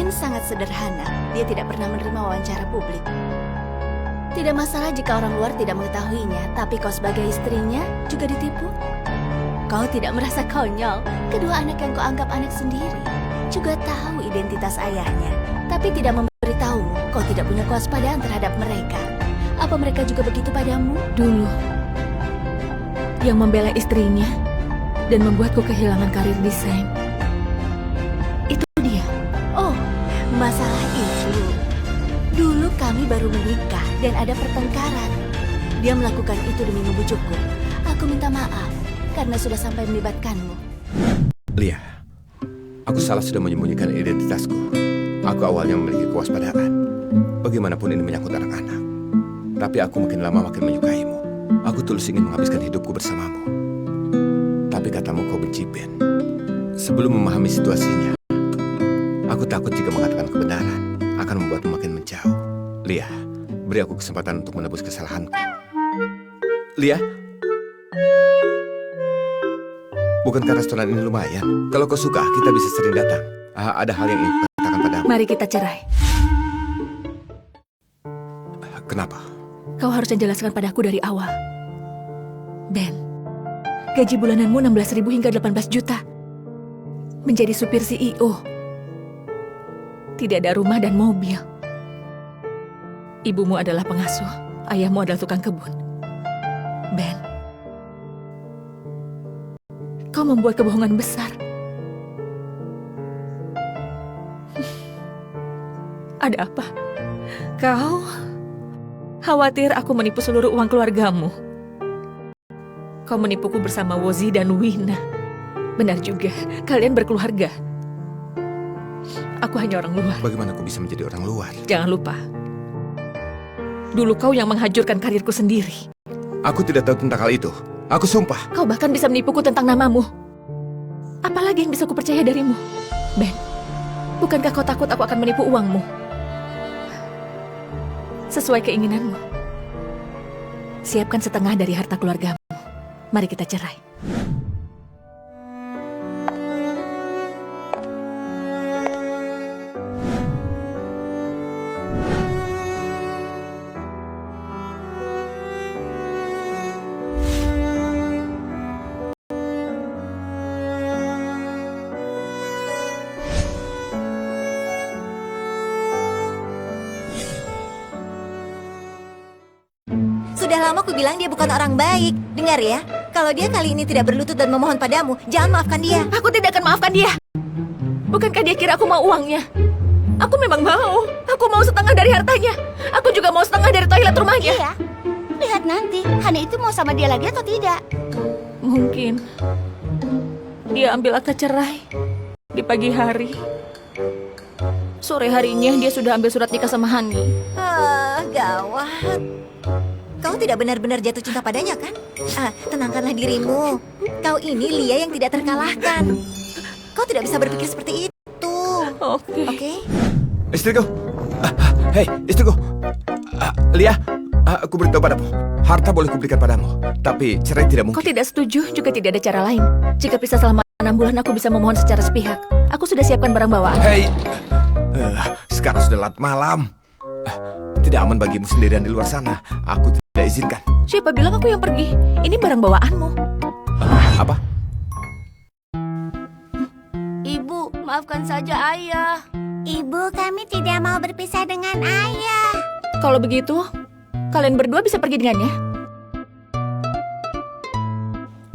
Ben sangat sederhana. Dia tidak pernah menerima wawancara publik. Tidak masalah jika orang luar tidak mengetahuinya, tapi kau sebagai istrinya juga ditipu. Kau tidak merasa konyol? Kedua anak yang kau anggap anak sendiri juga tahu identitas ayahnya, tapi tidak memberitahumu. Kau tidak punya kewaspadaan terhadap mereka. Apa mereka juga begitu padamu? Dulu, yang membela istrinya dan membuatku kehilangan karir desain. Itu dia. Oh, masalah itu. Dulu kami baru menikah dan ada pertengkaran. Dia melakukan itu demi membujukku. Aku minta maaf karena sudah sampai melibatkanmu. Lia, aku salah sudah menyembunyikan identitasku. Aku awalnya memiliki kewaspadaan. Bagaimanapun ini menyangkut anak-anak. Tapi aku makin lama makin menyukaimu. Aku tulus ingin menghabiskan hidupku bersamamu. Tapi katamu kau benci Ben. Sebelum memahami situasinya, aku takut jika mengatakan kebenaran akan membuatmu makin menjauh. Lia, beri aku kesempatan untuk menebus kesalahanku. Lia? Bukankah restoran ini lumayan? Kalau kau suka, kita bisa sering datang. Ada hal yang ingin katakan padamu. Mari kita cerai. Kenapa? Kau harus menjelaskan padaku dari awal. Ben, gaji bulananmu 16.000 hingga 18 juta. Menjadi supir CEO. Tidak ada rumah dan mobil. Ibumu adalah pengasuh, ayahmu adalah tukang kebun. Ben, kau membuat kebohongan besar. Ada apa? Kau khawatir aku menipu seluruh uang keluargamu. Kau menipuku bersama Wozi dan Wina. Benar juga, kalian berkeluarga. Aku hanya orang luar. Bagaimana aku bisa menjadi orang luar? Jangan lupa, dulu kau yang menghancurkan karirku sendiri. Aku tidak tahu tentang hal itu. Aku sumpah. Kau bahkan bisa menipuku tentang namamu. Apalagi yang bisa kupercaya darimu? Ben, bukankah kau takut aku akan menipu uangmu? Sesuai keinginanmu. Siapkan setengah dari harta keluargamu. Mari kita cerai. Sudah lama aku bilang dia bukan orang baik. Dengar ya, kalau dia kali ini tidak berlutut dan memohon padamu, jangan maafkan dia. Aku tidak akan maafkan dia. Bukankah dia kira aku mau uangnya? Aku memang mau. Aku mau setengah dari hartanya. Aku juga mau setengah dari toilet rumahnya. Iya, lihat nanti, Hani itu mau sama dia lagi atau tidak. Mungkin dia ambil akta cerai di pagi hari. Sore harinya dia sudah ambil surat nikah sama Hani. Gawat. Kau tidak benar-benar jatuh cinta padanya, kan? Tenangkanlah dirimu. Kau ini Lia yang tidak terkalahkan. Kau tidak bisa berpikir seperti itu. Oke? Istriku. Hei, istriku. Lia, aku beritahu padamu. Harta boleh kuberikan padamu, tapi cerai tidak mungkin. Kau tidak setuju, juga tidak ada cara lain. Jika pisah selama 6 bulan, aku bisa memohon secara sepihak. Aku sudah siapkan barang bawaan. Hei, sekarang sudah larut malam. Tidak aman bagimu sendirian di luar sana. Aku tidak izinkan. Siapa bilang aku yang pergi? Ini barang bawaanmu. Apa? Ibu, maafkan saja ayah. Ibu, kami tidak mau berpisah dengan ayah. Kalau begitu, kalian berdua bisa pergi dengannya.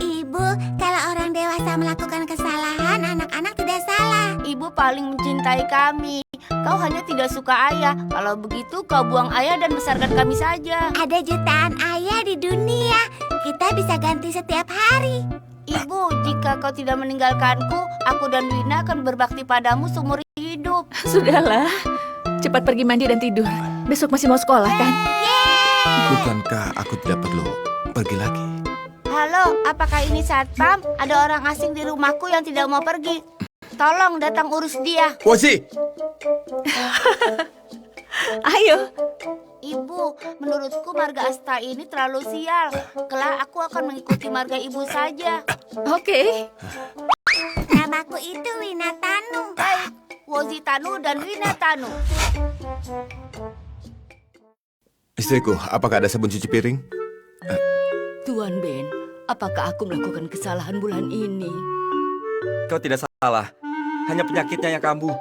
Ibu, kalau orang dewasa melakukan kesalahan, anak-anak tidak salah. Ibu paling mencintai kami. Kau hanya tidak suka ayah. Kalau begitu kau buang ayah dan besarkan kami saja. Ada jutaan ayah di dunia. Kita bisa ganti setiap hari. Ibu, jika kau tidak meninggalkanku, aku dan Wina akan berbakti padamu seumur hidup. Sudahlah, cepat pergi mandi dan tidur. Besok masih mau sekolah, kan? Bukankah aku tidak perlu pergi lagi? Halo, apakah ini satpam? Ada orang asing di rumahku yang tidak mau pergi. Tolong datang urus dia. Wozi! Ayo. Ibu, menurutku marga Asta ini terlalu sial. Kelak aku akan mengikuti marga ibu saja. Oke. Namaku itu Winatanu. Baik, Wozi Tanu dan Wina Tanu. Istriku, apakah ada sabun cuci piring? Tuan Ben, apakah aku melakukan kesalahan bulan ini? Kau tidak salah. Hanya penyakitnya yang kambuh.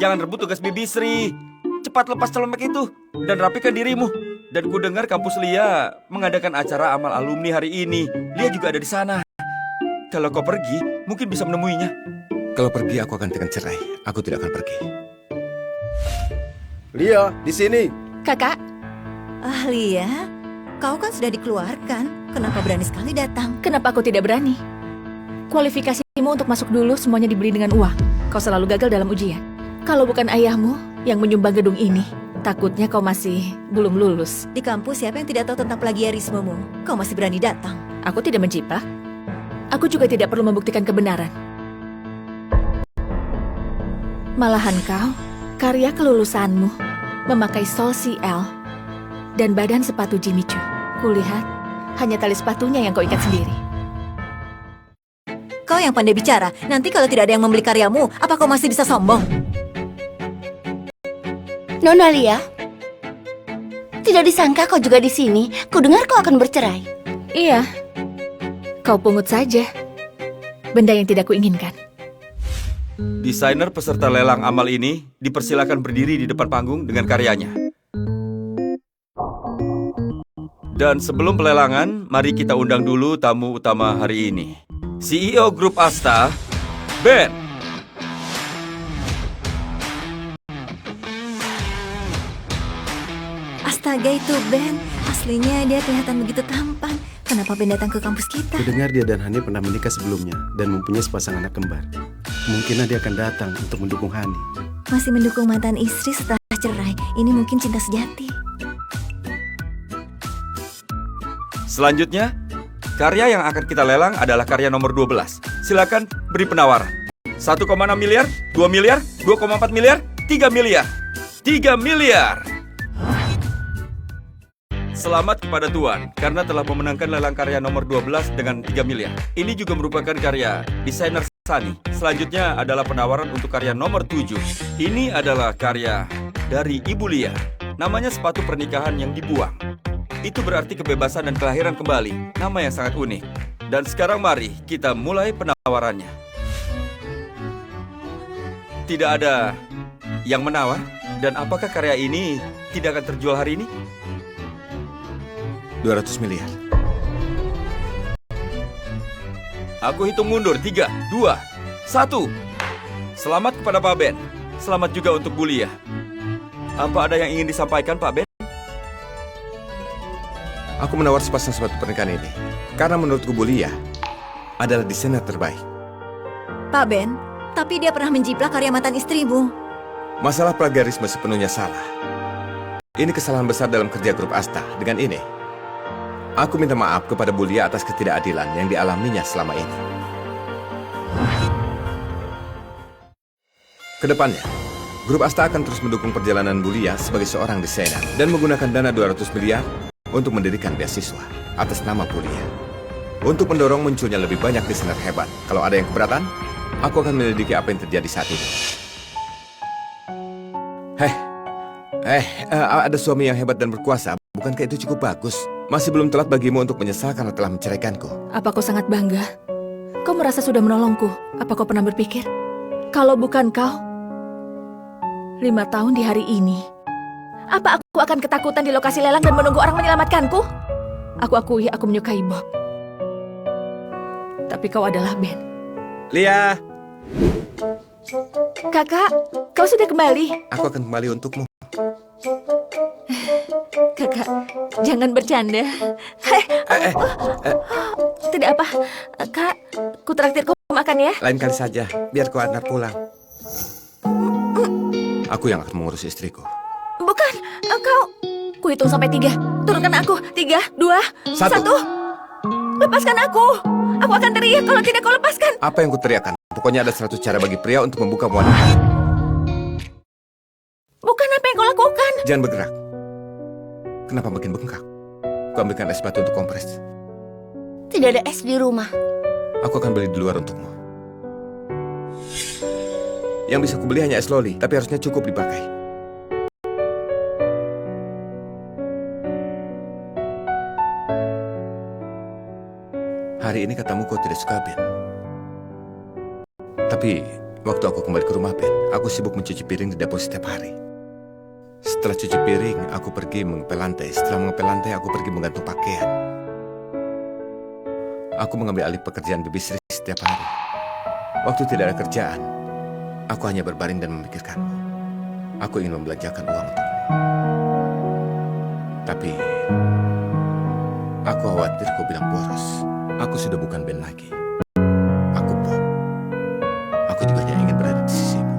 Jangan rebut tugas Bibi Sri. Cepat lepas celemek itu dan rapikan dirimu. Dan ku dengar kampus Lia mengadakan acara amal alumni hari ini. Lia juga ada di sana. Kalau kau pergi, mungkin bisa menemuinya. Kalau pergi, aku akan tekan cerai. Aku tidak akan pergi. Lia, di sini. Kakak, Ah, Lia, kau kan sudah dikeluarkan. Kenapa berani sekali datang? kenapa aku tidak berani? Kualifikasimu untuk masuk dulu semuanya dibeli dengan uang. Kau selalu gagal dalam ujian. Kalau bukan ayahmu yang menyumbang gedung ini, takutnya kau masih belum lulus. Di kampus siapa yang tidak tahu tentang plagiarismemu? Kau masih berani datang. Aku tidak menjiplak. Aku juga tidak perlu membuktikan kebenaran. Malahan kau, karya kelulusanmu memakai sol CL dan badan sepatu Jimmy Choo. Kulihat hanya tali sepatunya yang kau ikat sendiri. Kau yang pandai bicara. Nanti kalau tidak ada yang membeli karyamu, apa kau masih bisa sombong? Nona Lia, tidak disangka kau juga di sini. Kudengar kau akan bercerai. Iya, kau pungut saja. Benda yang tidak kuinginkan. Desainer peserta lelang amal ini dipersilakan berdiri di depan panggung dengan karyanya. Dan sebelum pelelangan, mari kita undang dulu tamu utama hari ini. CEO Grup Asta, Ben. Astaga, itu Ben. Aslinya dia kelihatan begitu tampan. Kenapa Ben datang ke kampus kita? Kudengar dia dan Hani pernah menikah sebelumnya dan mempunyai sepasang anak kembar. Kemungkinan dia akan datang untuk mendukung Hani. Masih mendukung mantan istri setelah cerai. Ini mungkin cinta sejati. Selanjutnya, karya yang akan kita lelang adalah karya nomor 12. Silakan beri penawaran. 1,6 miliar, 2 miliar, 2,4 miliar, 3 miliar. 3 miliar. Selamat kepada Tuan, karena telah memenangkan lelang karya nomor 12 dengan 3 miliar. Ini juga merupakan karya desainer Sani. Selanjutnya adalah penawaran untuk karya nomor 7. Ini adalah karya dari Ibu Lia. Namanya sepatu pernikahan yang dibuang. Itu berarti kebebasan dan kelahiran kembali. Nama yang sangat unik. Dan sekarang mari kita mulai penawarannya. Tidak ada yang menawar? Dan apakah karya ini tidak akan terjual hari ini? 200 miliar. Aku hitung mundur. 3, 2, 1. Selamat kepada Pak Ben. Selamat juga untuk Bu Lia. Apa ada yang ingin disampaikan, Pak Ben? Aku menawar sepasang sepatu pernikahan ini karena menurutku Bu Lia adalah desainer terbaik. Pak Ben, tapi dia pernah menjiplak karya mantan istrimu. Masalah plagiarisme sepenuhnya salah. Ini kesalahan besar dalam kerja grup Asta. Dengan ini, aku minta maaf kepada Bu Lia atas ketidakadilan yang dialaminya selama ini. Kedepannya, grup Asta akan terus mendukung perjalanan Bu Lia sebagai seorang desainer dan menggunakan dana 200 miliar untuk mendirikan beasiswa atas nama Bu Lia. Untuk mendorong munculnya lebih banyak desainer hebat. Kalau ada yang keberatan, aku akan menyelidiki apa yang terjadi saat ini. Ada suami yang hebat dan berkuasa. Bukankah itu cukup bagus? Masih belum telat bagimu untuk menyesal karena telah menceraikanku. Apa kau sangat bangga? Kau merasa sudah menolongku. Apa kau pernah berpikir? Kalau bukan kau, 5 tahun di hari ini, apa aku akan ketakutan di lokasi lelang dan menunggu orang menyelamatkanku? Aku akui aku menyukai Bob. Tapi kau adalah Ben. Lia, Kakak, kau sudah kembali. aku akan kembali untukmu. Kakak, jangan bercanda. Tidak apa. Kak, ku traktir kau makan ya. Lain kali saja, biar kau antar pulang. Aku yang akan mengurus istriku. Bukan, kau. Ku hitung sampai 3. Turunkan aku. 3, 2, 1. Lepaskan aku. Aku akan teriak kalau tidak kau lepaskan. Apa yang kuteriakan? Pokoknya ada 100 cara bagi pria untuk membuka wanita. Bukan apa yang kau lakukan. Jangan bergerak. Kenapa makin bengkak? Ku ambilkan es batu untuk kompres. Tidak ada es di rumah. Aku akan beli di luar untukmu. Yang bisa kubeli hanya es loli, tapi harusnya cukup dipakai. Hari ini katamu kau tidak suka Ben. Tapi waktu aku kembali ke rumah Ben, aku sibuk mencuci piring di dapur setiap hari. Setelah cuci piring, aku pergi mengepel lantai. Setelah mengepel lantai, aku pergi menggantung pakaian. Aku mengambil alih pekerjaan babysitting setiap hari. Waktu tidak ada kerjaan, aku hanya berbaring dan memikirkanmu. Aku ingin membelanjakan uang untukmu. Tapi, aku khawatir kau bilang boros. Aku sudah bukan Ben lagi. Aku Bob. Aku juga hanya ingin berada di sisimu.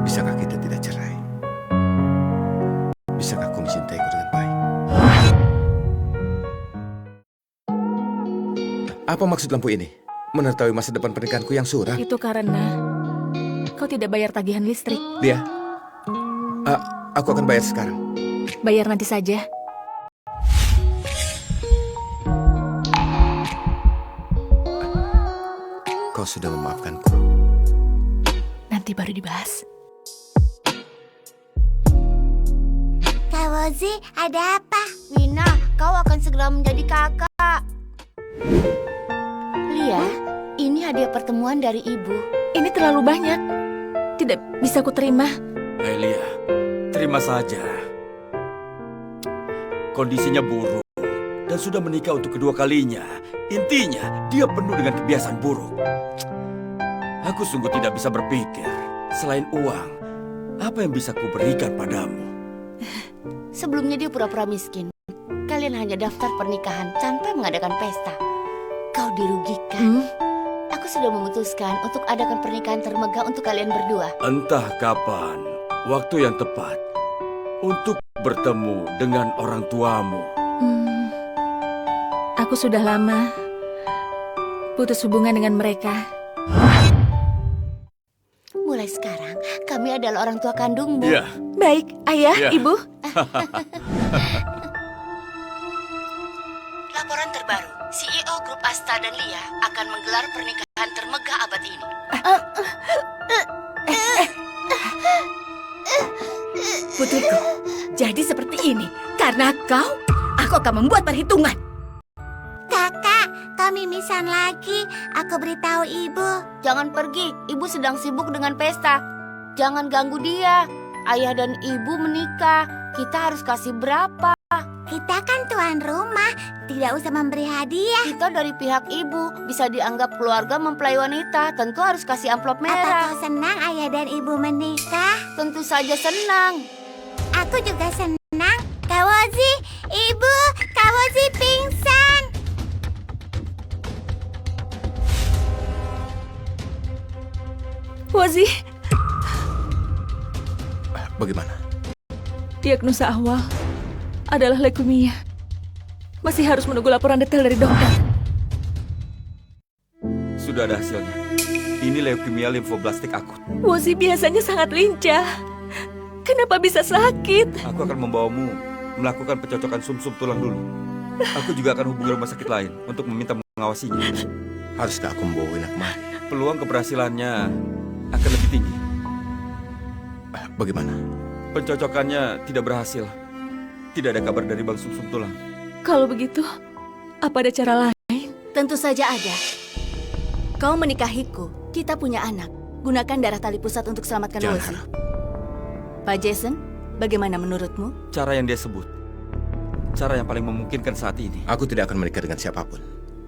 Bisakah kita tidak cerai? Bisakah kau mencintaiku dengan baik? Apa maksud lampu ini? Menertaui masa depan pernikahanku yang suram. Itu karena kau tidak bayar tagihan listrik. Dia, aku akan bayar sekarang. Bayar nanti saja. Kau sudah memaafkanku. Nanti baru dibahas. Kak Wozi, ada apa? Wina, kau akan segera menjadi kakak. Lia, ini hadiah pertemuan dari ibu. Ini terlalu banyak. Tidak bisa ku terima. Hai Lia, terima saja. Kondisinya buruk dan sudah menikah untuk kedua kalinya. Intinya, dia penuh dengan kebiasaan buruk. Aku sungguh tidak bisa berpikir. Selain uang, apa yang bisa ku berikan padamu? Sebelumnya dia pura-pura miskin. Kalian hanya daftar pernikahan tanpa mengadakan pesta. Kau dirugikan. Aku sudah memutuskan untuk adakan pernikahan termegah untuk kalian berdua. Entah kapan, waktu yang tepat untuk bertemu dengan orang tuamu. Aku sudah lama putus hubungan dengan mereka. Mulai sekarang, kami adalah orang tua kandungmu. Iya. Baik, ayah, Ya. ibu. Laporan terbaru, CEO Grup Asta dan Lia akan menggelar pernikahan termegah abad ini. Putriku, jadi seperti ini. Karena kau, aku akan membuat perhitungan. Kakak, kami mimisan lagi. Aku beritahu ibu. Jangan pergi, ibu sedang sibuk dengan pesta. Jangan ganggu dia. Ayah dan ibu menikah. Kita harus kasih berapa? Kita kan tuan rumah, tidak usah memberi hadiah. Kita dari pihak ibu, bisa dianggap keluarga mempelai wanita. Tentu harus kasih amplop merah. Apa kau senang ayah dan ibu menikah? Tentu saja senang. Aku juga senang. Kak Wozi, ibu, Kak Wozi pingsan. Wozi, Bagaimana? diagnosa awal adalah leukemia. Masih harus menunggu laporan detail dari dokter. Sudah ada hasilnya. Ini leukemia limfoblastik akut. Wozi biasanya sangat lincah. Kenapa bisa sakit? Aku akan membawamu melakukan pencocokan sumsum tulang dulu. Aku juga akan hubungi rumah sakit lain untuk meminta mengawasinya. Haruskah aku membawa Wina kemari? Peluang keberhasilannya akan lebih tinggi. Bagaimana? Pencocokannya tidak berhasil. Tidak ada kabar dari bang sumsum tulang. Kalau begitu, apa ada cara lain? Tentu saja ada. Kau menikahiku, kita punya anak. Gunakan darah tali pusat untuk selamatkan Jangan Wozi. harap. Pak Jason, bagaimana menurutmu? Cara yang dia sebut, cara yang paling memungkinkan saat ini. Aku tidak akan menikah dengan siapapun,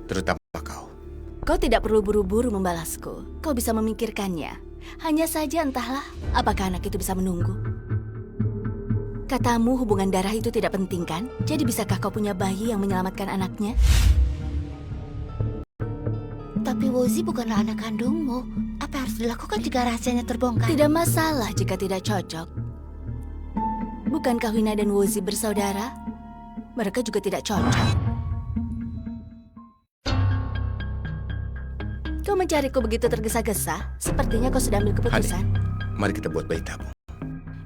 terutama kau. Kau tidak perlu buru-buru membalasku. Kau bisa memikirkannya. Hanya saja entahlah, apakah anak itu bisa menunggu. Katamu hubungan darah itu tidak penting kan? Jadi bisakah kau punya bayi yang menyelamatkan anaknya? Tapi Wozi bukanlah anak kandungmu. Apa harus dilakukan jika rahasianya terbongkar? Tidak masalah jika tidak cocok. Bukankah Wina dan Wozi bersaudara? Mereka juga tidak cocok. Kau mencariku begitu tergesa-gesa. Sepertinya kau sudah ambil keputusan. Mari kita buat bayi tabung.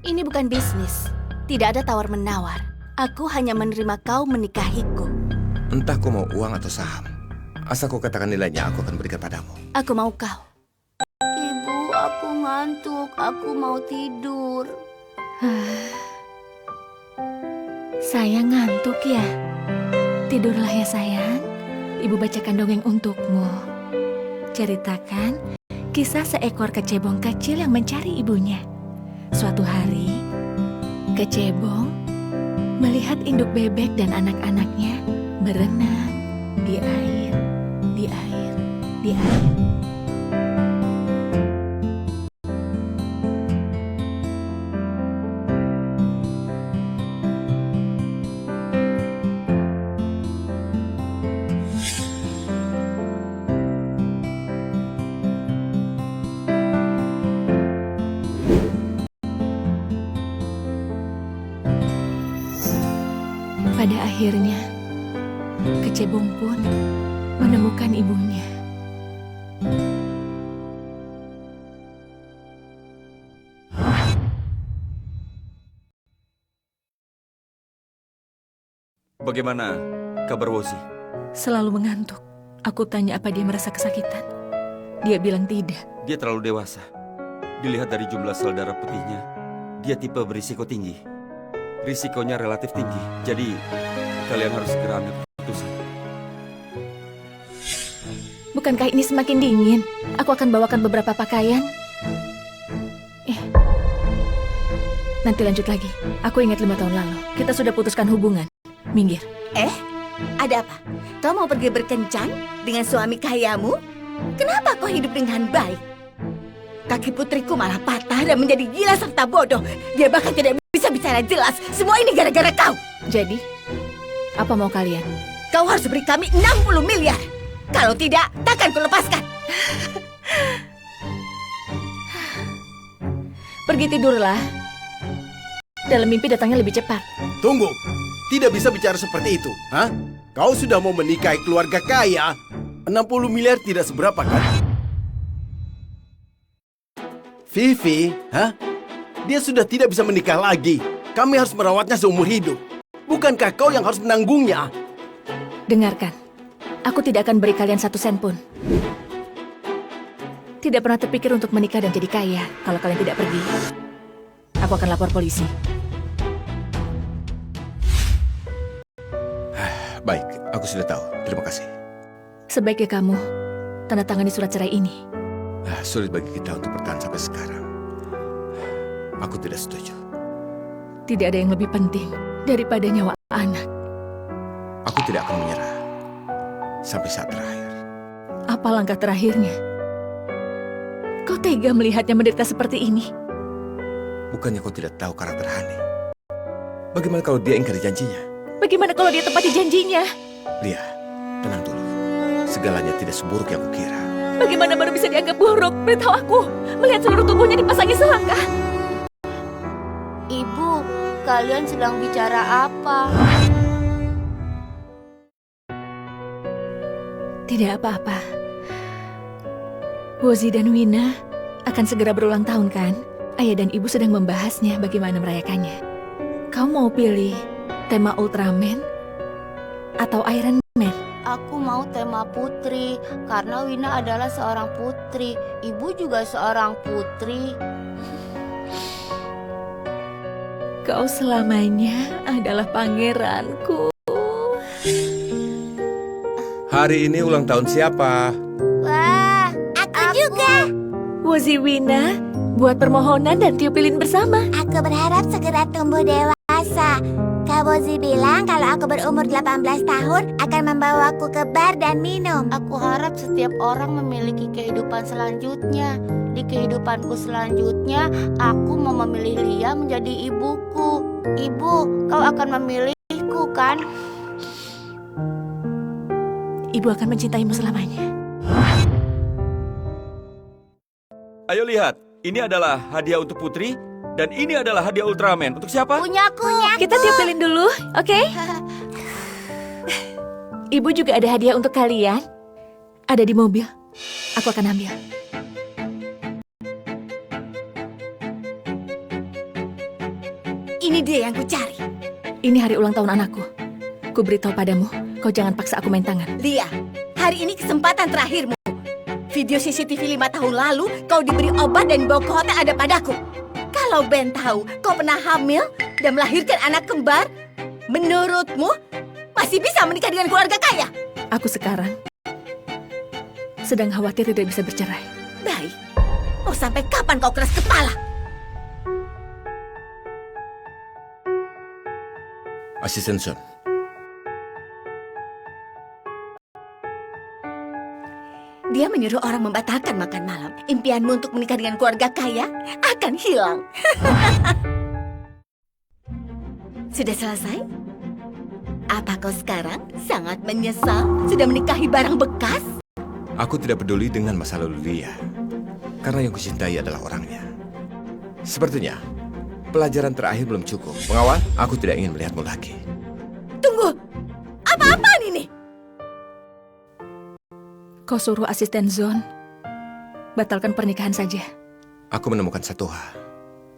Ini bukan bisnis. Tidak ada tawar-menawar. Aku hanya menerima kau menikahiku. Entah kau mau uang atau saham, Asal kau katakan nilainya, aku akan berikan padamu. Aku mau kau. Ibu, aku ngantuk. Aku mau tidur. Sayang ngantuk ya? Tidurlah ya sayang. Ibu bacakan dongeng untukmu. Ceritakan kisah seekor kecebong kecil yang mencari ibunya. Suatu hari, kecebong melihat induk bebek dan anak-anaknya berenang di air, di air, di air. Pada akhirnya, kecebong pun menemukan ibunya. Bagaimana kabar Wozi? Selalu mengantuk. Aku tanya apa dia merasa kesakitan. Dia bilang tidak. Dia terlalu dewasa. Dilihat dari jumlah sel darah putihnya, dia tipe berisiko tinggi. Risikonya relatif tinggi, jadi kalian harus segera ambil keputusan. Bukankah ini semakin dingin? Aku akan bawakan beberapa pakaian. Nanti lanjut lagi. Aku ingat 5 tahun lalu, kita sudah putuskan hubungan. Minggir. Ada apa? Kau mau pergi berkencan dengan suami kayamu? Kenapa kau hidup dengan baik? Kaki putriku malah patah dan menjadi gila serta bodoh. Dia bahkan tidak bisa bicara jelas. Semua ini gara-gara kau. Jadi, apa mau kalian? Kau harus beri kami 60 miliar. Kalau tidak, takkan kulepaskan. Pergi tidurlah. Dalam mimpi datangnya lebih cepat. Tunggu, tidak bisa bicara seperti itu. Hah? Kau sudah mau menikahi keluarga kaya. 60 miliar tidak seberapa kan? Vivi, hah? Dia sudah tidak bisa menikah lagi. Kami harus merawatnya seumur hidup. Bukankah kau yang harus menanggungnya? Dengarkan, aku tidak akan beri kalian 1 sen pun. Tidak pernah terpikir untuk menikah dan jadi kaya kalau kalian tidak pergi. Aku akan lapor polisi. Baik, aku sudah tahu. Terima kasih. Sebaiknya kamu tanda tangani surat cerai ini. Sulit bagi kita untuk bertahan sampai sekarang. Aku tidak setuju. Tidak ada yang lebih penting daripada nyawa anak. Aku tidak akan menyerah sampai saat terakhir. Apa langkah terakhirnya? Kau tega melihatnya menderita seperti ini? Bukannya kau tidak tahu karakter Hani? Bagaimana kalau dia ingkari janjinya? Bagaimana kalau dia tepati janjinya? Lia, tenang dulu. Segalanya tidak seburuk yang kukira. Bagaimana baru bisa dianggap buruk? Beritahu aku. Melihat seluruh tubuhnya dipasangi selangkah. Ibu, kalian sedang bicara apa? Tidak apa-apa. Wozi dan Wina akan segera berulang tahun kan? Ayah dan ibu sedang membahasnya bagaimana merayakannya. Kau mau pilih tema Ultraman atau Iron Man? Aku mau tema putri, karena Wina adalah seorang putri. Ibu juga seorang putri. Kau selamanya adalah pangeranku. Hari ini ulang tahun siapa? Wah, aku juga. Wozi Wina, buat permohonan dan tiup lilin bersama. Aku berharap segera tumbuh dewasa. Kak Wozi bilang kalau aku berumur 18 tahun akan membawaku ke bar dan minum. Aku harap setiap orang memiliki kehidupan selanjutnya. Di kehidupanku selanjutnya, aku mau memilih Lia menjadi ibuku. Ibu, kau akan memilihku kan? Ibu akan mencintaimu selamanya. Ayo lihat, ini adalah hadiah untuk Putri dan ini adalah hadiah Ultraman. Untuk siapa? Punyaku. Kita tiup lilin dulu, oke? Ibu juga ada hadiah untuk kalian. Ada di mobil. Aku akan ambil. Ini dia yang kucari. Ini hari ulang tahun anakku. Ku beritahu padamu, kau jangan paksa aku main tangan. Lia, Hari ini kesempatan terakhirmu. Video CCTV 5 tahun lalu, kau diberi obat dan dibawa ke hotel ada padaku. Kalau Ben tahu kau pernah hamil dan melahirkan anak kembar, menurutmu masih bisa menikah dengan keluarga kaya? Aku sekarang sedang khawatir tidak bisa bercerai. Baik. Mau sampai kapan kau keras kepala? Asisten Son, Dia menyuruh orang membatalkan makan malam. Impianmu untuk menikah dengan keluarga kaya akan hilang. Sudah selesai? Apa kau sekarang sangat menyesal sudah menikahi barang bekas? aku tidak peduli dengan masa lalu Lia. Karena yang kucintai adalah orangnya. Sepertinya, pelajaran terakhir belum cukup. Pengawal, aku tidak ingin melihatmu lagi. Tunggu, apa-apaan ini? Kau suruh asisten Zon batalkan pernikahan saja. Aku menemukan satu hal.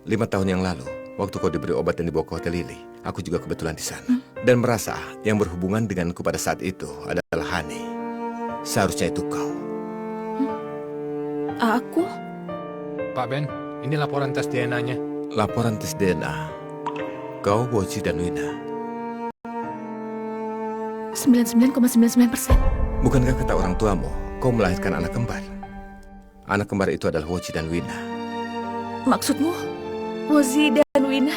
5 tahun yang lalu, waktu kau diberi obat dan dibawa ke Hotel Lily, aku juga kebetulan di sana. Dan merasa yang berhubungan denganku pada saat itu adalah Hani. Seharusnya itu kau. Aku? Pak Ben, ini laporan tes DNA-nya. Laporan tes DNA. Kau, Woji, dan Wina. 99,99%. Bukankah kata orang tuamu, kau melahirkan anak kembar? Anak kembar itu adalah Woji dan Wina. Maksudmu, Wozi dan Wina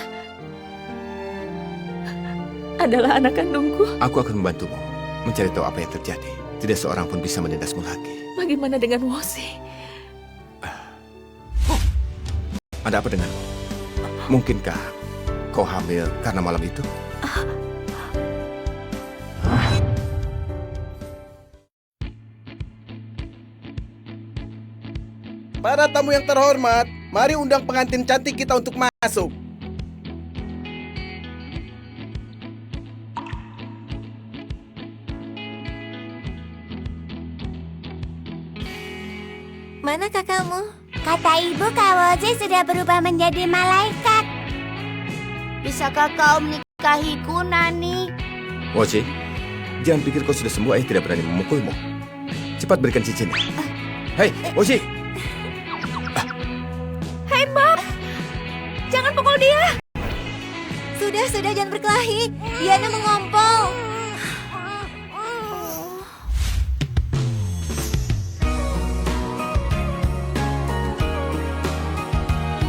adalah anak kandungku? Aku akan membantumu mencari tahu apa yang terjadi. Tidak seorang pun bisa menindasmu lagi. Bagaimana dengan Wozi? Ada apa denganmu? Mungkinkah kau hamil karena malam itu? Para tamu yang terhormat, mari undang pengantin cantik kita untuk masuk. Mana kakakmu? Kata ibu Kak Wozi sudah berubah menjadi malaikat. Bisakah kau menikahiku, Nani? Woji, jangan pikir kau sudah sembuh, ayah tidak berani memukulmu. Cepat berikan cincinnya. Hei, Woji! Jangan pukul dia! Sudah, jangan berkelahi. Diana mengompol.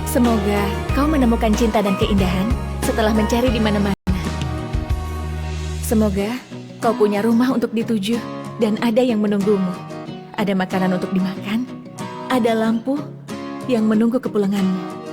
Semoga kau menemukan cinta dan keindahan setelah mencari di mana-mana. Semoga kau punya rumah untuk dituju dan ada yang menunggumu. Ada makanan untuk dimakan, ada lampu yang menunggu kepulanganmu.